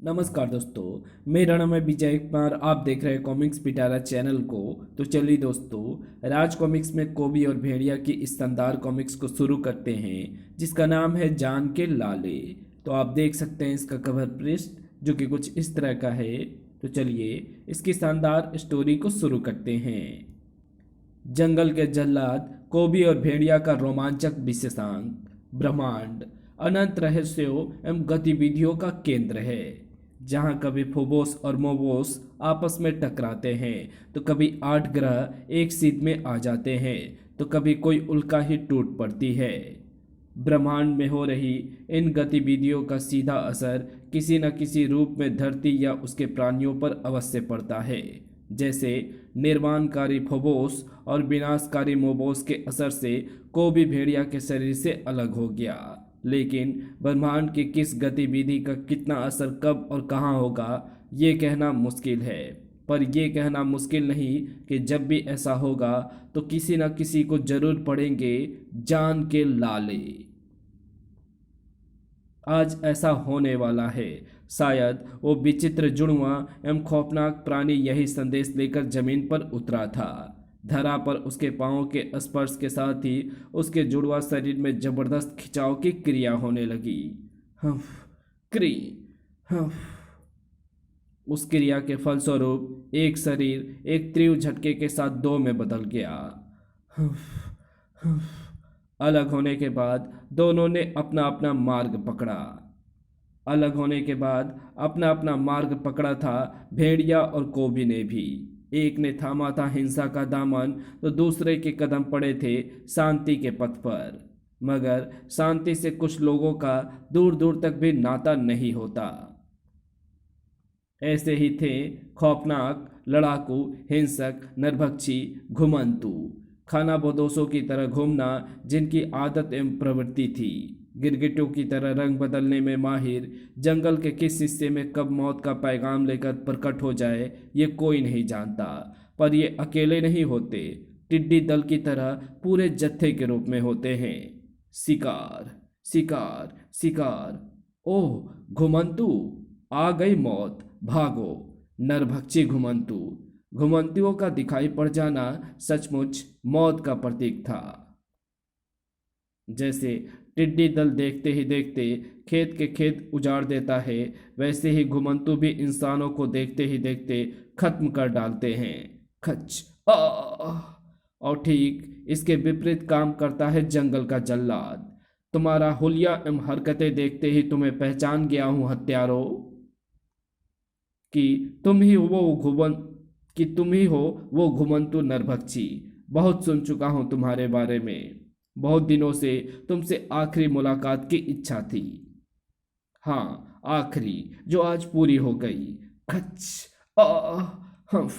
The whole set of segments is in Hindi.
नमस्कार दोस्तों, मेरा नाम है विजय कुमार। आप देख रहे हैं कॉमिक्स पिटारा चैनल को। तो चलिए दोस्तों, राज कॉमिक्स में कोबी और भेड़िया की इस शानदार कॉमिक्स को शुरू करते हैं, जिसका नाम है जान के लाले। तो आप देख सकते हैं इसका कवर पृष्ठ, जो कि कुछ इस तरह का है। तो चलिए इसकी शानदार स्टोरी को शुरू करते हैं। जंगल के जल्लाद कोबी और भेड़िया का रोमांचक विशेषांक ब्रह्मांड अनंत रहस्यों एवं गतिविधियों का केंद्र है, जहाँ कभी फोबोस और मोबोस आपस में टकराते हैं, तो कभी 8 ग्रह एक सीध में आ जाते हैं, तो कभी कोई उल्का ही टूट पड़ती है। ब्रह्मांड में हो रही इन गतिविधियों का सीधा असर किसी न किसी रूप में धरती या उसके प्राणियों पर अवश्य पड़ता है। जैसे निर्माणकारी फोबोस और विनाशकारी मोबोस के असर से कोबी भेड़िया के शरीर से अलग हो गया। लेकिन ब्रह्मांड की किस गतिविधि का कितना असर कब और कहाँ होगा, ये कहना मुश्किल है। पर यह कहना मुश्किल नहीं कि जब भी ऐसा होगा तो किसी न किसी को जरूर पड़ेंगे जान के लाले। आज ऐसा होने वाला है। शायद वो विचित्र जुड़वा एवं खौफनाक प्राणी यही संदेश लेकर जमीन पर उतरा था। धरा पर उसके पांवों के स्पर्श के साथ ही उसके जुड़वा शरीर में जबरदस्त खिंचाव की क्रिया होने लगी। हफ, क्री हफ। उस क्रिया के फलस्वरूप एक शरीर एक तीव्र झटके के साथ दो में बदल गया। हफ, हफ। अलग होने के बाद दोनों ने अपना अपना मार्ग पकड़ा। अलग होने के बाद अपना अपना मार्ग पकड़ा था भेड़िया और कोबी ने भी। एक ने थामा था हिंसा का दामन, तो दूसरे के कदम पड़े थे शांति के पथ पर। मगर शांति से कुछ लोगों का दूर दूर तक भी नाता नहीं होता। ऐसे ही थे खौफनाक, लड़ाकू, हिंसक, नरभक्षी, घुमंतू, खाना बदोशों की तरह घूमना जिनकी आदत एवं प्रवृत्ति थी। गिरगिटों की तरह रंग बदलने में माहिर, जंगल के किस हिस्से में कब मौत का पैगाम लेकर प्रकट हो जाए ये कोई नहीं जानता। पर ये अकेले नहीं होते, टिड्डी दल की तरह पूरे जत्थे के रूप में होते हैं। शिकार, शिकार, शिकार। ओह घुमंतू, आ गई मौत, भागो। नरभक्षी घुमंतु। घुमंतुओं का दिखाई पड़ जाना सचमुच मौत का प्रतीक था। जैसे टिड्डी दल देखते ही देखते खेत के खेत उजाड़ देता है, वैसे ही घुमंतु भी इंसानों को देखते ही देखते खत्म कर डालते हैं। खच आ। और ठीक इसके विपरीत काम करता है जंगल का जल्लाद। तुम्हारा हुलिया एवं हरकतें देखते ही तुम्हें पहचान गया हूं हत्यारों, कि तुम ही वो घुमन कि तुम ही हो वो घुमंतु नरभक्षी। बहुत सुन चुका हूं तुम्हारे बारे में। बहुत दिनों से तुमसे आखिरी मुलाकात की इच्छा थी। हाँ, आखिरी, जो आज पूरी हो गई। खच आ हम्फ।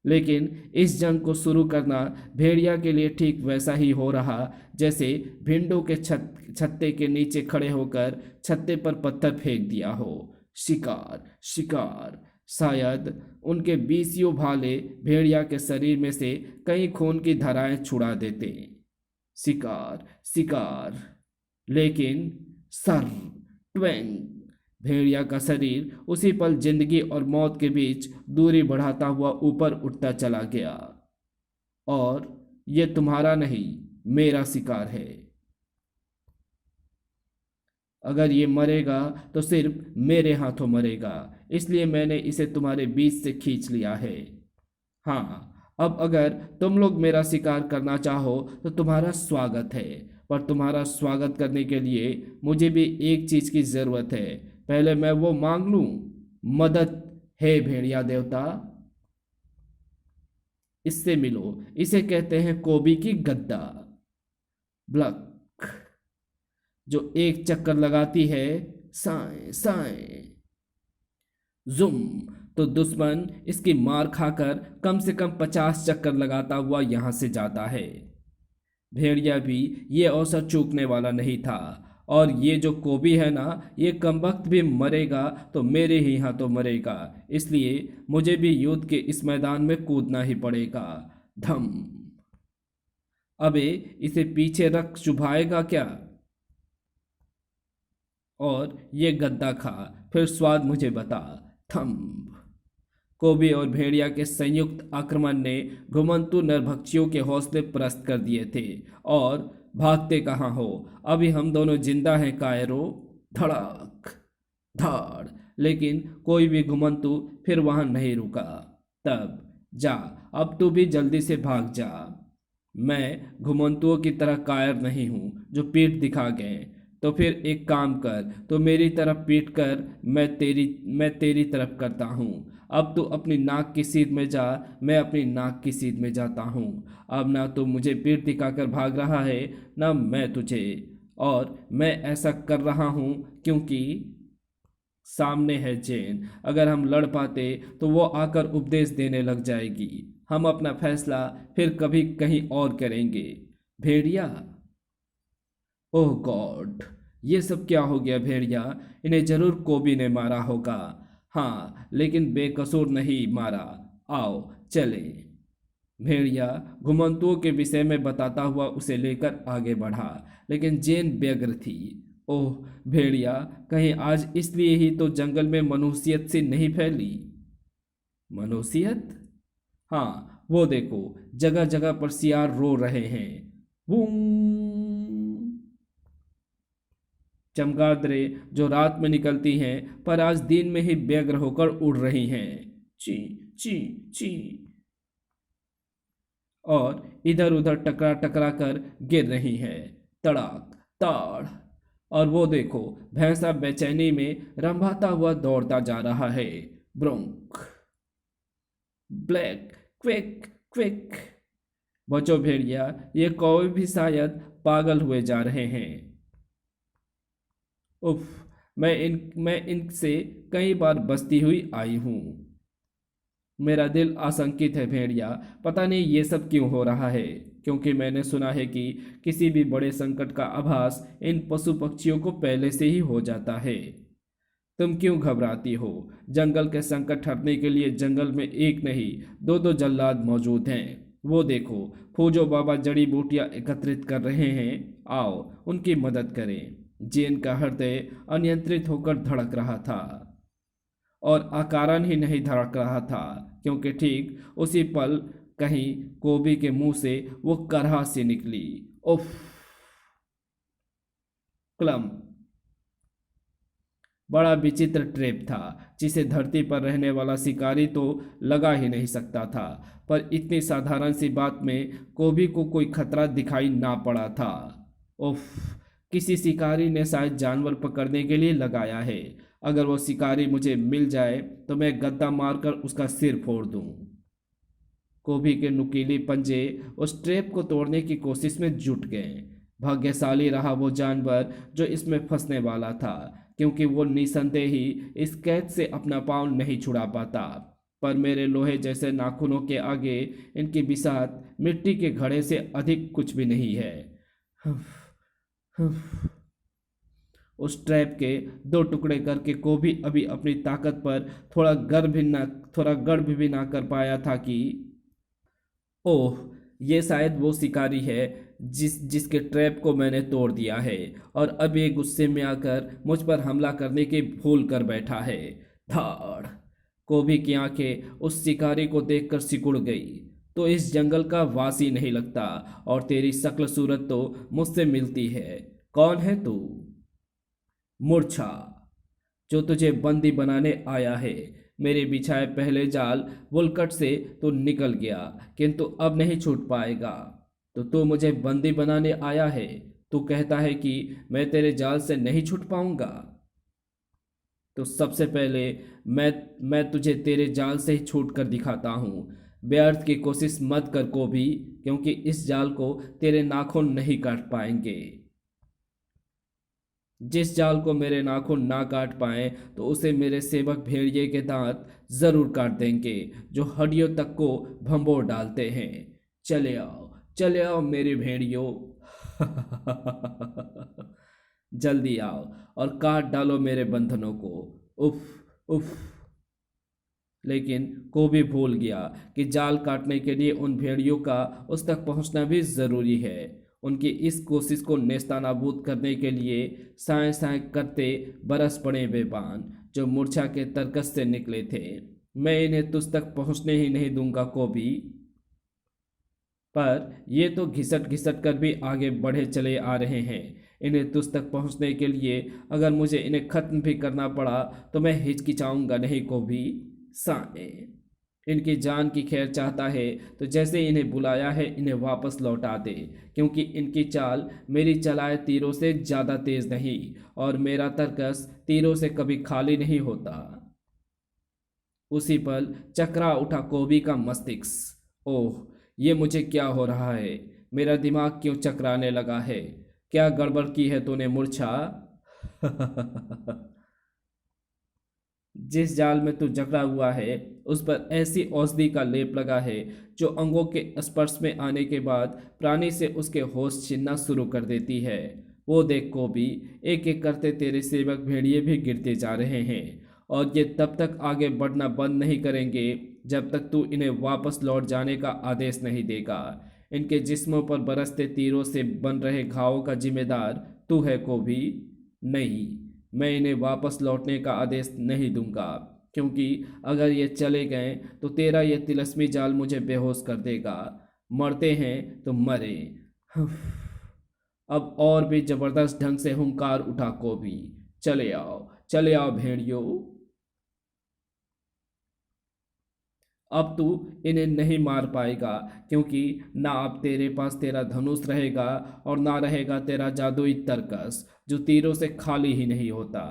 लेकिन इस जंग को शुरू करना भेड़िया के लिए ठीक वैसा ही हो रहा जैसे भिंडों के छत्ते के नीचे खड़े होकर छत्ते पर पत्थर फेंक दिया हो। शिकार, शिकार। शायद उनके बीसियों भाले भेड़िया के शरीर में से कई खून की धाराएं छुड़ा देते। शिकार, शिकार। लेकिन सर ट्वेंग, भेड़िया का शरीर उसी पल जिंदगी और मौत के बीच दूरी बढ़ाता हुआ ऊपर उठता चला गया। और ये तुम्हारा नहीं, मेरा शिकार है। अगर ये मरेगा तो सिर्फ मेरे हाथों मरेगा, इसलिए मैंने इसे तुम्हारे बीच से खींच लिया है। हाँ, अब अगर तुम लोग मेरा शिकार करना चाहो तो तुम्हारा स्वागत है। पर तुम्हारा स्वागत करने के लिए मुझे भी एक चीज की जरूरत है। पहले मैं वो मांग लूं। मदद है भेड़िया देवता। इससे मिलो, इसे कहते हैं कोबी की गद्दा। ब्लक, जो एक चक्कर लगाती है साए साए जुम, तो दुश्मन इसकी मार खाकर कम से कम 50 चक्कर लगाता हुआ यहां से जाता है। भेड़िया भी ये अवसर चूकने वाला नहीं था। और ये जो कोबी है ना, ये कमबख्त भी मरेगा तो मेरे ही हाथों मरेगा, इसलिए मुझे भी युद्ध के इस मैदान में कूदना ही पड़ेगा। धम। अबे इसे पीछे रख चुभाएगा क्या? और ये गद्दा खा, फिर स्वाद मुझे बता। थम्प। कोबी और भेड़िया के संयुक्त आक्रमण ने घुमंतु नरभक्षियों के हौसले पस्त कर दिए थे। और भागते कहाँ हो, अभी हम दोनों जिंदा हैं कायरो। धड़ाक, धाड़। लेकिन कोई भी घुमंतु फिर वहां नहीं रुका। तब जा, अब तू भी जल्दी से भाग जा। मैं घुमंतुओं की तरह कायर नहीं हूं जो पीठ दिखा गए। तो फिर एक काम कर, तो मेरी तरफ पीट कर, मैं तेरी तरफ करता हूँ। अब तू अपनी नाक की सीध में जा, मैं अपनी नाक की सीध में जाता हूँ। अब ना तू मुझे पीठ दिखाकर भाग रहा है, ना मैं तुझे। और मैं ऐसा कर रहा हूँ क्योंकि सामने है जेन। अगर हम लड़ पाते तो वो आकर उपदेश देने लग जाएगी। हम अपना फैसला फिर कभी कहीं और करेंगे। भेड़िया। ओह गॉड, ये सब क्या हो गया भेड़िया? इन्हें जरूर कोबी ने मारा होगा। हाँ, लेकिन बेकसूर नहीं मारा। आओ चले। भेड़िया घुमंतुओं के विषय में बताता हुआ उसे लेकर आगे बढ़ा, लेकिन जेन व्यग्र थी। ओह भेड़िया, कहीं आज इसलिए ही तो जंगल में मनुष्यत सी नहीं फैली? मनुष्यत? हाँ, वो देखो, जगह जगह पर सियार रो रहे हैं। बूम। चमगादड़ें जो रात में निकलती हैं पर आज दिन में ही व्यग्र होकर उड़ रही हैं। ची ची ची। और इधर उधर टकरा टकरा कर गिर रही हैं। तड़ाक, ताड़। और वो देखो, भैंसा बेचैनी में रंभाता हुआ दौड़ता जा रहा है। ब्रोंक, ब्लैक, क्विक क्विक। बचो भेड़िया, ये कौवे भी शायद पागल हुए जा रहे हैं। उफ, मैं इनसे कई बार बसती हुई आई हूं। मेरा दिल आशंकित है भेड़िया, पता नहीं ये सब क्यों हो रहा है। क्योंकि मैंने सुना है कि किसी भी बड़े संकट का आभास इन पशु पक्षियों को पहले से ही हो जाता है। तुम क्यों घबराती हो? जंगल के संकट हटने के लिए जंगल में एक नहीं, दो दो जल्लाद मौजूद हैं। वो देखो, फूजो बाबा जड़ी बूटियां एकत्रित कर रहे हैं। आओ उनकी मदद करें। जेन का हृदय अनियंत्रित होकर धड़क रहा था। और अकारण ही नहीं धड़क रहा था, क्योंकि ठीक उसी पल कहीं कोबी के मुंह से वो करहा सी निकली। उफ। क्लम। बड़ा विचित्र ट्रैप था, जिसे धरती पर रहने वाला शिकारी तो लगा ही नहीं सकता था। पर इतनी साधारण सी बात में कोबी को कोई खतरा दिखाई ना पड़ा था। उफ, किसी शिकारी ने शायद जानवर पकड़ने के लिए लगाया है। अगर वो शिकारी मुझे मिल जाए तो मैं गद्दा मारकर उसका सिर फोड़ दूं। कोबी के नुकीले पंजे उस ट्रैप को तोड़ने की कोशिश में जुट गए। भाग्यशाली रहा वो जानवर जो इसमें फंसने वाला था, क्योंकि वो निसंदेह ही इस कैद से अपना पांव नहीं छुड़ा पाता। पर मेरे लोहे जैसे नाखूनों के आगे इनकी बिसात मिट्टी के घड़े से अधिक कुछ भी नहीं है। उस ट्रैप के दो टुकड़े करके कोबी अभी अपनी ताकत पर थोड़ा गर्व भी ना कर पाया था कि ओह, ये शायद वो शिकारी है जिसके ट्रैप को मैंने तोड़ दिया है, और अब ये गुस्से में आकर मुझ पर हमला करने की भूल कर बैठा है। धाड़। कोबी की आंखें उस शिकारी को देखकर सिकुड़ गई। तो इस जंगल का वासी नहीं लगता, और तेरी शक्ल सूरत तो मुझसे मिलती है। कौन है तू? मूर्छा, जो तुझे बंदी बनाने आया है। मेरे बिछाए पहले जाल वुलकट से तो निकल गया, किंतु अब नहीं छूट पाएगा। तो तू मुझे बंदी बनाने आया है? तू कहता है कि मैं तेरे जाल से नहीं छूट पाऊंगा? तो सबसे पहले मैं तुझे तेरे जाल से ही छूट कर दिखाता हूँ। व्यर्थ की कोशिश मत कर कोबी, क्योंकि इस जाल को तेरे नाखून नहीं काट पाएंगे। जिस जाल को मेरे नाखून ना काट पाए तो उसे मेरे सेवक भेड़िए के दांत जरूर काट देंगे, जो हड्डियों तक को भंबोर डालते हैं। चले आओ मेरे भेड़ियों। जल्दी आओ और काट डालो मेरे बंधनों को। उफ उफ। लेकिन कोबी भूल गया कि जाल काटने के लिए उन भेड़ियों का उस तक पहुंचना भी जरूरी है। उनकी इस कोशिश को नेस्तानाबूद करने के लिए साए साए करते बरस पड़े बेबान। जो मूर्छा के तरकस से निकले थे। मैं इन्हें तुझ तक पहुंचने ही नहीं दूंगा कोबी। पर ये तो घिसट घिसट कर भी आगे बढ़े चले आ रहे हैं। इन्हें तुझ तक पहुंचने के लिए अगर मुझे इन्हें खत्म भी करना पड़ा तो मैं हिचकिचाऊंगा नहीं कोबी। साए इनकी जान की खैर चाहता है तो जैसे इन्हें बुलाया है इन्हें वापस लौटा दे, क्योंकि इनकी चाल मेरी चलाए तीरों से ज़्यादा तेज नहीं और मेरा तरकस तीरों से कभी खाली नहीं होता। उसी पल चकरा उठा कोबी का मस्तिष्क। ओह, ये मुझे क्या हो रहा है? मेरा दिमाग क्यों चकराने लगा है? क्या गड़बड़ की है तूने मूर्छा? जिस जाल में तू जकड़ा हुआ है उस पर ऐसी औषधि का लेप लगा है जो अंगों के स्पर्श में आने के बाद प्राणी से उसके होश छीनना शुरू कर देती है। वो देख कोबी, एक एक करते तेरे सेवक भेड़िए भी गिरते जा रहे हैं और ये तब तक आगे बढ़ना बंद नहीं करेंगे जब तक तू इन्हें वापस लौट जाने का आदेश नहीं देगा। इनके जिस्मों पर बरसते तीरों से बन रहे घावों का जिम्मेदार तू है कोबी। नहीं, मैं इन्हें वापस लौटने का आदेश नहीं दूंगा, क्योंकि अगर ये चले गए तो तेरा ये तिलस्मी जाल मुझे बेहोश कर देगा। मरते हैं तो मरे। अब और भी जबरदस्त ढंग से हुंकार उठा कोबी। चले आओ भेड़ियों। अब तू इन्हें नहीं मार पाएगा, क्योंकि ना अब तेरे पास तेरा धनुष रहेगा और ना रहेगा तेरा जादुई तरकस जो तीरों से खाली ही नहीं होता।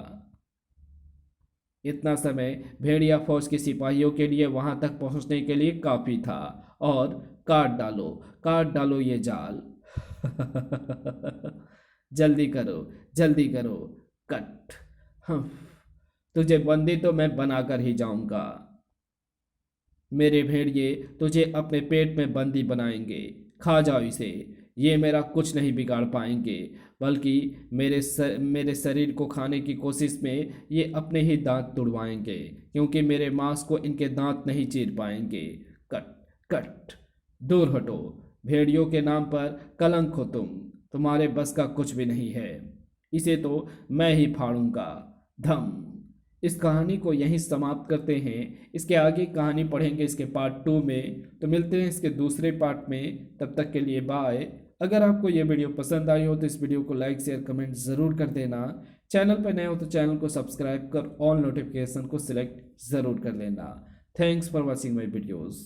इतना समय भेड़िया फौज के सिपाहियों के लिए वहां तक पहुंचने के लिए काफी था। और काट डालो ये जाल। जल्दी करो। कट। हम तुझे बंदी तो मैं बनाकर ही जाऊंगा। मेरे भेड़िए तुझे अपने पेट में बंदी बनाएंगे। खा जाओ इसे। ये मेरा कुछ नहीं बिगाड़ पाएंगे, बल्कि मेरे शरीर को खाने की कोशिश में ये अपने ही दांत तुड़वाएंगे, क्योंकि मेरे मांस को इनके दांत नहीं चीर पाएंगे। Cut cut. दूर हटो। भेड़ियों के नाम पर कलंक हो तुम। तुम्हारे बस का कुछ भी नहीं है। इसे तो मैं ही फाड़ूंगा। धम। इस कहानी को यहीं समाप्त करते हैं। इसके आगे कहानी पढ़ेंगे इसके पार्ट 2 में। तो मिलते हैं इसके दूसरे पार्ट में। तब तक के लिए बाय। अगर आपको ये वीडियो पसंद आई हो तो इस वीडियो को लाइक शेयर कमेंट ज़रूर कर देना। चैनल पर नए हो तो चैनल को सब्सक्राइब कर ऑल नोटिफिकेशन को सिलेक्ट ज़रूर कर लेना। Thanks for watching my videos.